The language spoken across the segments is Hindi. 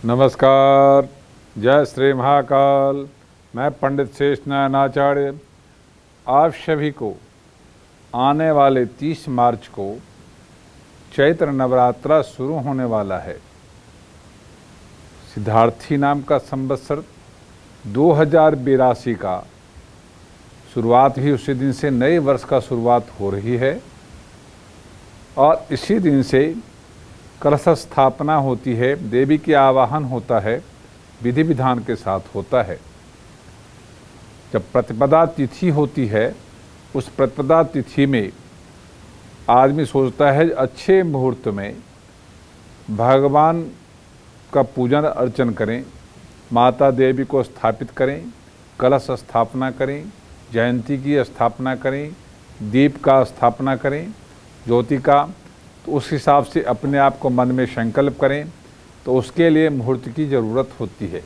नमस्कार। जय श्री महाकाल। मैं पंडित शेषनारायण आचार्य आप सभी को आने वाले 30 मार्च को चैत्र नवरात्रा शुरू होने वाला है। सिद्धार्थी नाम का संवत्सर 2082 का शुरुआत भी उसी दिन से नए वर्ष का शुरुआत हो रही है और इसी दिन से कलश स्थापना होती है, देवी के आवाहन होता है, विधि विधान के साथ होता है। जब प्रतिपदा तिथि होती है, उस प्रतिपदा तिथि में आदमी सोचता है अच्छे मुहूर्त में भगवान का पूजन अर्चन करें, माता देवी को स्थापित करें, कलश स्थापना करें, जयंती की स्थापना करें, दीप का स्थापना करें, ज्योति का, तो उस हिसाब से अपने आप को मन में संकल्प करें। तो उसके लिए मुहूर्त की ज़रूरत होती है।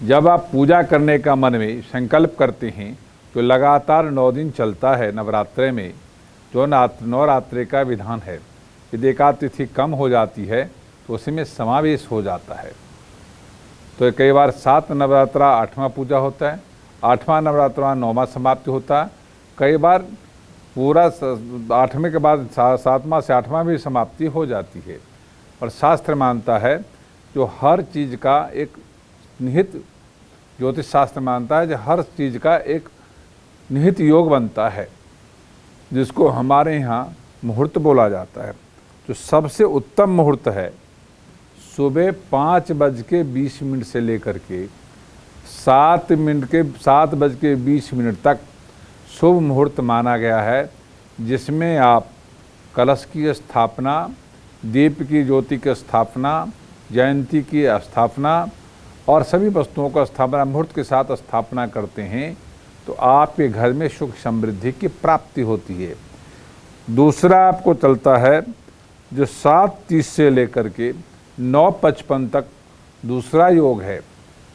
जब आप पूजा करने का मन में संकल्प करते हैं, जो लगातार 9 दिन चलता है नवरात्रे में, जो नवरात्रे का विधान है, यदि एकाध तिथि कम हो जाती है तो उसमें समावेश हो जाता है। तो कई बार 7 नवरात्रा 8वां पूजा होता है, 8वां नवरात्रा 9वां समाप्ति होता है, कई बार पूरा 8वें के बाद 7वां से 8वां भी समाप्ति हो जाती है। और शास्त्र मानता है जो हर चीज़ का एक निहित, ज्योतिष शास्त्र मानता है जो हर चीज़ का एक निहित योग बनता है, जिसको हमारे यहाँ मुहूर्त बोला जाता है। जो सबसे उत्तम मुहूर्त है, सुबह 5:20 से लेकर के 7:20 तक शुभ मुहूर्त माना गया है, जिसमें आप कलश की स्थापना, दीप की ज्योति की स्थापना, जयंती की स्थापना और सभी वस्तुओं का स्थापना मुहूर्त के साथ स्थापना करते हैं, तो आपके घर में सुख समृद्धि की प्राप्ति होती है। दूसरा आपको चलता है जो 7:30 से लेकर के 9:55 तक दूसरा योग है,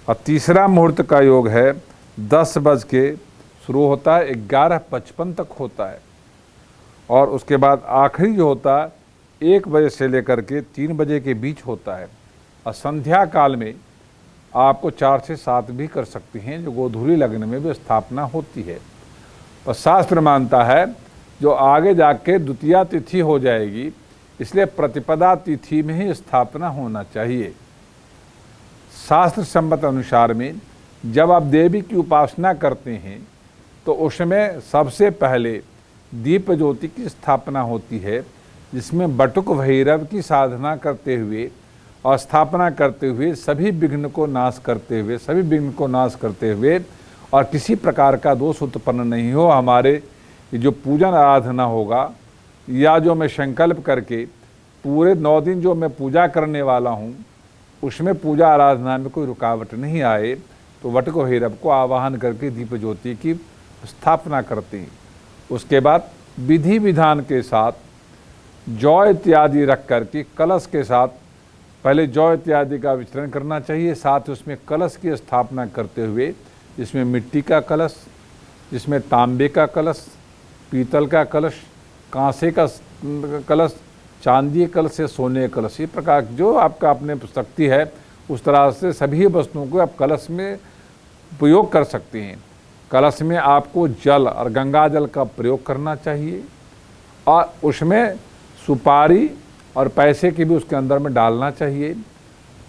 और तीसरा मुहूर्त का योग है 10 बज के शुरू होता है, 11:55 तक होता है, और उसके बाद आखिरी जो होता है 1 बजे से लेकर के 3 बजे के बीच होता है। और संध्या काल में आपको 4 से 7 भी कर सकते हैं, जो गोधूली लग्न में भी स्थापना होती है। और शास्त्र मानता है जो आगे जाके द्वितीया तिथि हो जाएगी, इसलिए प्रतिपदा तिथि में ही स्थापना होना चाहिए। शास्त्र सम्मत अनुसार में जब आप देवी की उपासना करते हैं तो उसमें सबसे पहले दीप ज्योति की स्थापना होती है, जिसमें बटुक भैरव की साधना करते हुए और स्थापना करते हुए सभी विघ्न को नाश करते हुए और किसी प्रकार का दोष उत्पन्न नहीं हो, हमारे जो पूजन आराधना होगा या जो मैं संकल्प करके पूरे 9 दिन जो मैं पूजा करने वाला हूँ, उसमें पूजा आराधना में कोई रुकावट नहीं आए, तो वटुक भैरव को आवाहन करके दीप ज्योति की स्थापना करते हैं। उसके बाद विधि विधान के साथ जौ इत्यादि रख कर के कलश के साथ पहले जौ इत्यादि का वितरण करना चाहिए, साथ उसमें कलश की स्थापना करते हुए, जिसमें मिट्टी का कलश, जिसमें तांबे का कलश, पीतल का कलश, कांसे का कलश, चांदी कलश या सोने का कलश, ये प्रकार जो आपका अपने शक्ति है उस तरह से सभी वस्तुओं को आप कलश में उपयोग कर सकते हैं। कलश में आपको जल और गंगा जल का प्रयोग करना चाहिए, और उसमें सुपारी और पैसे की भी उसके अंदर में डालना चाहिए।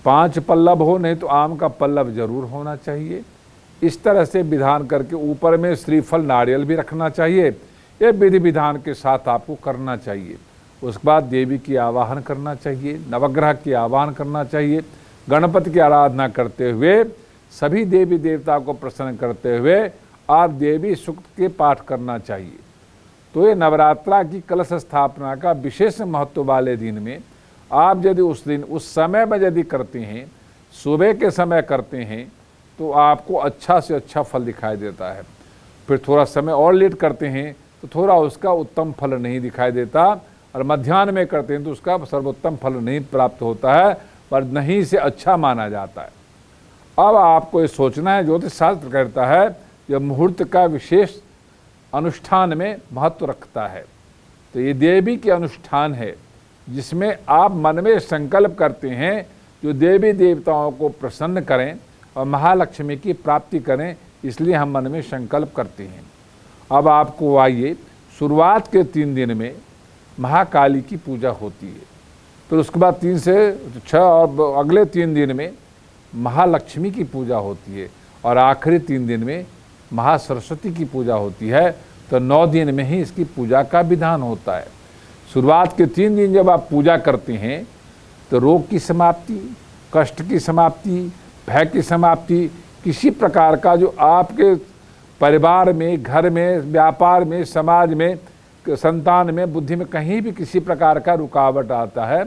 5 पल्लव हो, नहीं तो आम का पल्लव जरूर होना चाहिए। इस तरह से विधान करके ऊपर में श्रीफल नारियल भी रखना चाहिए। ये विधि विधान के साथ आपको करना चाहिए। उसके बाद देवी की आवाहन करना चाहिए, नवग्रह की आवाहन करना चाहिए, गणपति की आराधना करते हुए, सभी देवी देवता को प्रसन्न करते हुए आप देवी सूक्त के पाठ करना चाहिए। तो ये नवरात्रा की कलश स्थापना का विशेष महत्व वाले दिन में आप यदि उस समय में यदि करते हैं, सुबह के समय करते हैं, तो आपको अच्छा से अच्छा फल दिखाई देता है। फिर थोड़ा समय और लेट करते हैं तो थोड़ा उसका उत्तम फल नहीं दिखाई देता, और मध्याह्न में करते हैं तो उसका सर्वोत्तम फल नहीं प्राप्त होता है, पर नहीं से अच्छा माना जाता है। अब आपको ये सोचना है, ज्योतिष शास्त्र कहता है यह मुहूर्त का विशेष अनुष्ठान में महत्व रखता है। तो ये देवी के अनुष्ठान है, जिसमें आप मन में संकल्प करते हैं जो देवी देवताओं को प्रसन्न करें और महालक्ष्मी की प्राप्ति करें, इसलिए हम मन में संकल्प करते हैं। अब आपको आइए, शुरुआत के 3 दिन में महाकाली की पूजा होती है, फिर उसके बाद 3 से 6 और अगले 3 दिन में महालक्ष्मी की पूजा होती है और आखिरी 3 दिन में महासरस्वती की पूजा होती है। तो 9 दिन में ही इसकी पूजा का विधान होता है। शुरुआत के 3 दिन जब आप पूजा करते हैं तो रोग की समाप्ति, कष्ट की समाप्ति, भय की समाप्ति, किसी प्रकार का जो आपके परिवार में, घर में, व्यापार में, समाज में, संतान में, बुद्धि में कहीं भी किसी प्रकार का रुकावट आता है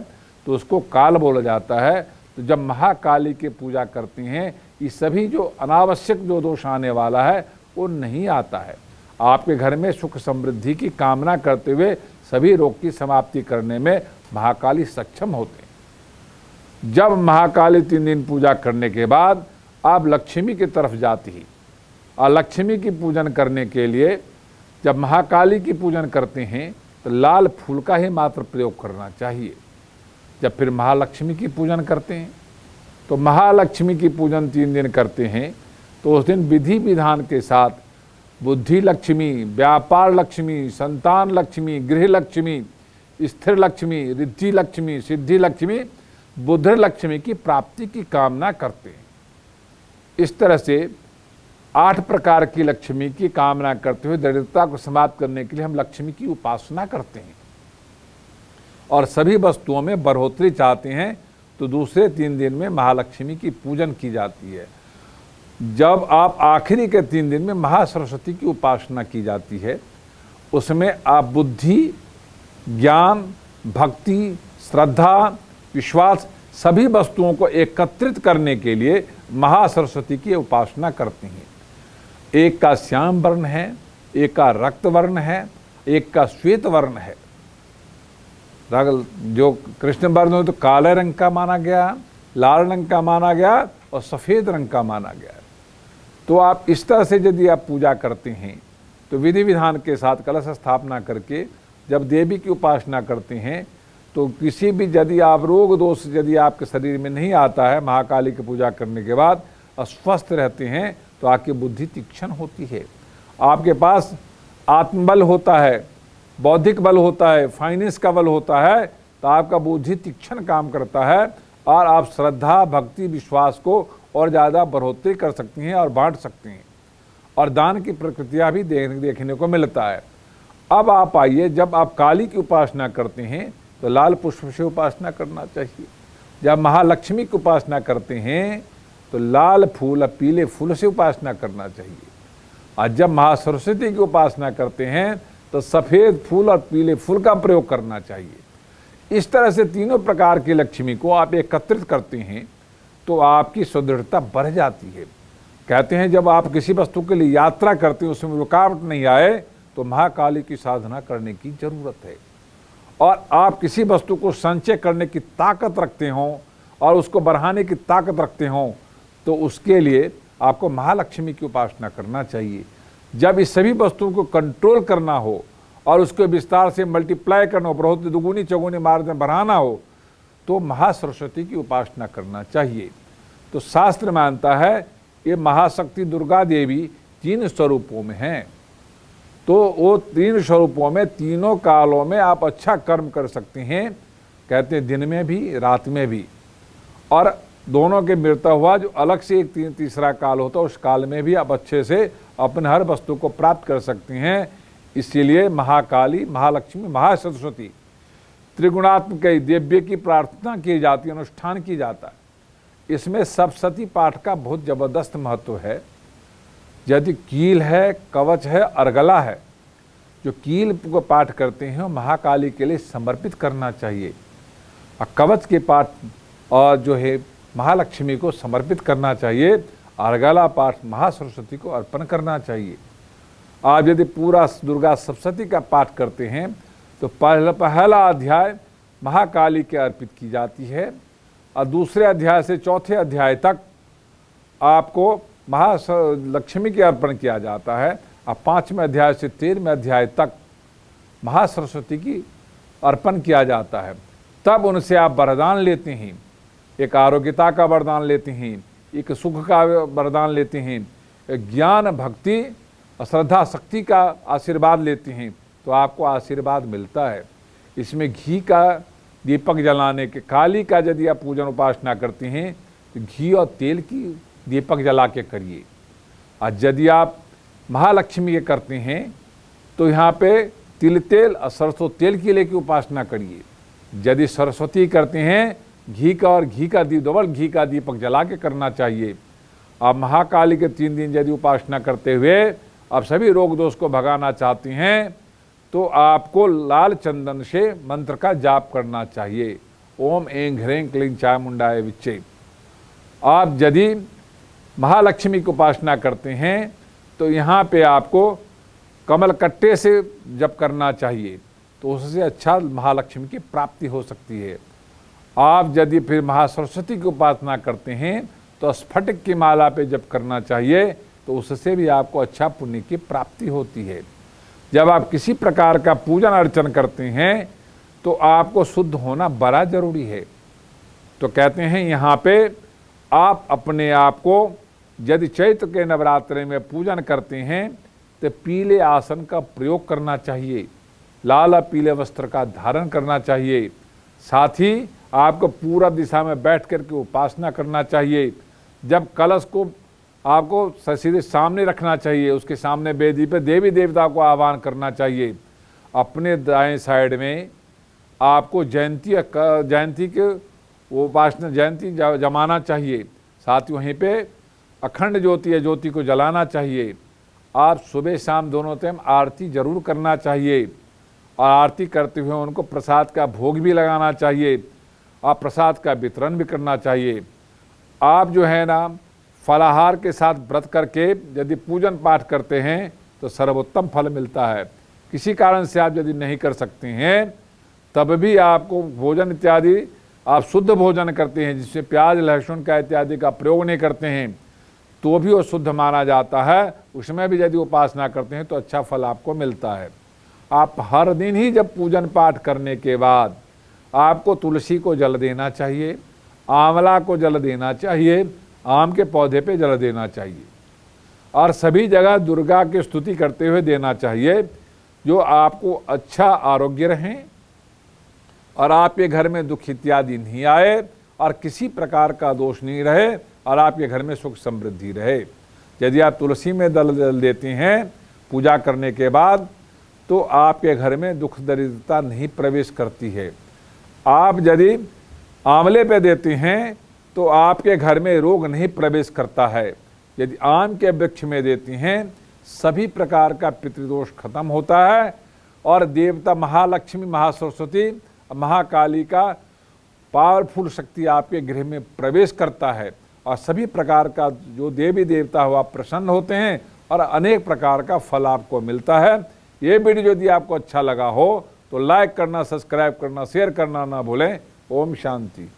तो उसको काल बोला जाता है। तो जब महाकाली की पूजा करते हैं, ये सभी जो अनावश्यक जो दोष आने वाला है वो नहीं आता है। आपके घर में सुख समृद्धि की कामना करते हुए सभी रोग की समाप्ति करने में महाकाली सक्षम होते हैं। जब महाकाली 3 दिन पूजा करने के बाद आप लक्ष्मी की तरफ जाती ही, और लक्ष्मी की पूजन करने के लिए जब महाकाली की पूजन करते हैं तो लाल फूल का ही मात्र प्रयोग करना चाहिए। जब फिर महालक्ष्मी की पूजन करते हैं तो महालक्ष्मी की पूजन 3 दिन करते हैं तो उस दिन विधि विधान के साथ बुद्धि लक्ष्मी, व्यापार लक्ष्मी, संतान लक्ष्मी, गृह लक्ष्मी, स्थिर लक्ष्मी, रिद्धि लक्ष्मी, सिद्धि लक्ष्मी, बुद्ध लक्ष्मी की प्राप्ति की कामना करते हैं। इस तरह से 8 प्रकार की लक्ष्मी की कामना करते हुए दरिद्रता को समाप्त करने के लिए हम लक्ष्मी की उपासना करते हैं और सभी वस्तुओं में बढ़ोतरी चाहते हैं तो दूसरे 3 दिन में महालक्ष्मी की पूजन की जाती है। जब आप आखिरी के 3 दिन में महासरस्वती की उपासना की जाती है, उसमें आप बुद्धि, ज्ञान, भक्ति, श्रद्धा, विश्वास सभी वस्तुओं को एकत्रित करने के लिए महासरस्वती की उपासना करते हैं। एक का श्याम वर्ण है, एक का रक्त वर्ण है, एक का श्वेत वर्ण है। जो कृष्ण वर्ण हो तो काले रंग का माना गया, लाल रंग का माना गया और सफ़ेद रंग का माना गया। तो आप इस तरह से यदि आप पूजा करते हैं तो विधि विधान के साथ कलश स्थापना करके जब देवी की उपासना करते हैं तो किसी भी यदि आप रोग दोष यदि आपके शरीर में नहीं आता है, महाकाली की पूजा करने के बाद अस्वस्थ रहते हैं तो आपकी बुद्धि तीक्ष्ण होती है, आपके पास आत्मबल होता है, बौद्धिक बल होता है, फाइनेंस का बल होता है, तो आपका बुद्धि तीक्ष्ण काम करता है और आप श्रद्धा, भक्ति, विश्वास को और ज़्यादा बढ़ोतरी कर सकती हैं और बांट सकती हैं और दान की प्रकृतियाँ भी देखने को मिलता है। अब आप आइए, जब आप काली की उपासना करते हैं तो लाल पुष्प से उपासना करना चाहिए। जब महालक्ष्मी की उपासना करते हैं तो लाल फूल और पीले फूल से उपासना करना चाहिए और जब महासरस्वती की उपासना करते हैं तो सफ़ेद फूल और पीले फूल का प्रयोग करना चाहिए। इस तरह से तीनों प्रकार की लक्ष्मी को आप एकत्रित करते हैं तो आपकी सुदृढ़ता बढ़ जाती है। कहते हैं जब आप किसी वस्तु के लिए यात्रा करते हैं उसमें रुकावट नहीं आए तो महाकाली की साधना करने की जरूरत है। और आप किसी वस्तु को संचय करने की ताकत रखते हों और उसको बढ़ाने की ताकत रखते हों तो उसके लिए आपको महालक्ष्मी की उपासना करना चाहिए। जब इस सभी वस्तुओं को कंट्रोल करना हो और उसको विस्तार से मल्टीप्लाई करना हो, बढ़ोतरी दुगुनी चौगुनी मात्रा में बढ़ाना हो तो महासरस्वती की उपासना करना चाहिए। तो शास्त्र मानता है ये महाशक्ति दुर्गा देवी 3 स्वरूपों में हैं, तो वो 3 स्वरूपों में तीनों कालों में आप अच्छा कर्म कर सकते हैं। कहते हैं दिन में भी, रात में भी, और दोनों के मिलता हुआ जो अलग से एक तीसरा काल होता है उस काल में भी आप अच्छे से अपने हर वस्तु को प्राप्त कर सकते हैं। इसीलिए महाकाली, महालक्ष्मी, महासरस्वती त्रिगुणात्मक देव्य की प्रार्थना की जाती है, अनुष्ठान की जाता है। इसमें सप्तशती पाठ का बहुत ज़बरदस्त महत्व है। यदि कील है, कवच है, अर्गला है, जो कील को पाठ करते हैं वो महाकाली के लिए समर्पित करना चाहिए और कवच के पाठ और जो है महालक्ष्मी को समर्पित करना चाहिए। अर्गला पाठ महासरस्वती को अर्पण करना चाहिए। आप यदि पूरा दुर्गा सप्तशती का पाठ करते हैं तो पहला अध्याय महाकाली के अर्पित की जाती है और दूसरे अध्याय से चौथे अध्याय तक आपको महालक्ष्मी के अर्पण किया जाता है और 5वें अध्याय से 13वें अध्याय तक महासरस्वती की अर्पण किया जाता है। तब उनसे आप वरदान लेते हैं, एक आरोग्यता का वरदान लेते हैं, एक सुख का वरदान लेते हैं, एक ज्ञान भक्ति श्रद्धा शक्ति का आशीर्वाद लेते हैं, तो आपको आशीर्वाद मिलता है। इसमें घी का दीपक जलाने के, काली का यदि आप पूजन उपासना करते हैं तो घी और तेल की दीपक जला के करिए। और यदि आप महालक्ष्मी के करते हैं तो यहाँ पे तिल तेल और सरसों तेल की लेके उपासना करिए। यदि सरस्वती करते हैं घी का और घी का डबल घी का दीपक जला के करना चाहिए। आप महाकाली के 3 दिन यदि उपासना करते हुए आप सभी रोग दोष को भगाना चाहते हैं तो आपको लाल चंदन से मंत्र का जाप करना चाहिए, ओम ऐं ह्रीं क्लीं चामुंडाय विच्चे। आप यदि महालक्ष्मी की उपासना करते हैं तो यहाँ पे आपको कमल कट्टे से जप करना चाहिए, तो उससे अच्छा महालक्ष्मी की प्राप्ति हो सकती है। आप यदि फिर महासरस्वती की उपासना करते हैं तो स्फटिक की माला पे जप करना चाहिए, तो उससे भी आपको अच्छा पुण्य की प्राप्ति होती है। जब आप किसी प्रकार का पूजन अर्चन करते हैं तो आपको शुद्ध होना बड़ा जरूरी है। तो कहते हैं यहाँ पे आप अपने आप को यदि चैत्र के नवरात्रि में पूजन करते हैं तो पीले आसन का प्रयोग करना चाहिए, लाल पीले वस्त्र का धारण करना चाहिए। साथ ही आपको पूरब दिशा में बैठ कर के उपासना करना चाहिए। जब कलश को आपको सीधे सामने रखना चाहिए, उसके सामने वेदी पे देवी देवता को आह्वान करना चाहिए। अपने दाएं साइड में आपको जयंती के उपासना जयंती जमाना चाहिए। साथ ही वहीं पे अखंड ज्योति है, ज्योति को जलाना चाहिए। आप सुबह शाम दोनों टाइम आरती जरूर करना चाहिए और आरती करते हुए उनको प्रसाद का भोग भी लगाना चाहिए। आप प्रसाद का वितरण भी करना चाहिए। आप जो है ना फलाहार के साथ व्रत करके यदि पूजन पाठ करते हैं तो सर्वोत्तम फल मिलता है। किसी कारण से आप यदि नहीं कर सकते हैं तब भी आपको भोजन इत्यादि आप शुद्ध भोजन करते हैं जिसमें प्याज लहसुन का इत्यादि का प्रयोग नहीं करते हैं तो भी वो शुद्ध माना जाता है। उसमें भी यदि उपासना करते हैं तो अच्छा फल आपको मिलता है। आप हर दिन ही जब पूजन पाठ करने के बाद आपको तुलसी को जल देना चाहिए, आंवला को जल देना चाहिए, आम के पौधे पे जल देना चाहिए और सभी जगह दुर्गा की स्तुति करते हुए देना चाहिए, जो आपको अच्छा आरोग्य रहें और आपके घर में दुख इत्यादि नहीं आए और किसी प्रकार का दोष नहीं रहे और आपके घर में सुख समृद्धि रहे। यदि आप तुलसी में जल देते हैं पूजा करने के बाद तो आपके घर में दुख दरिद्रता नहीं प्रवेश करती है। आप यदि आंवले पे देते हैं तो आपके घर में रोग नहीं प्रवेश करता है। यदि आम के वृक्ष में देते हैं सभी प्रकार का पितृदोष खत्म होता है और देवता महालक्ष्मी महासरस्वती महाकाली का पावरफुल शक्ति आपके गृह में प्रवेश करता है और सभी प्रकार का जो देवी देवता हो आप प्रसन्न होते हैं और अनेक प्रकार का फल आपको मिलता है। ये वीडियो यदि आपको अच्छा लगा हो तो लाइक करना, सब्सक्राइब करना, शेयर करना ना भूलें। ओम शांति।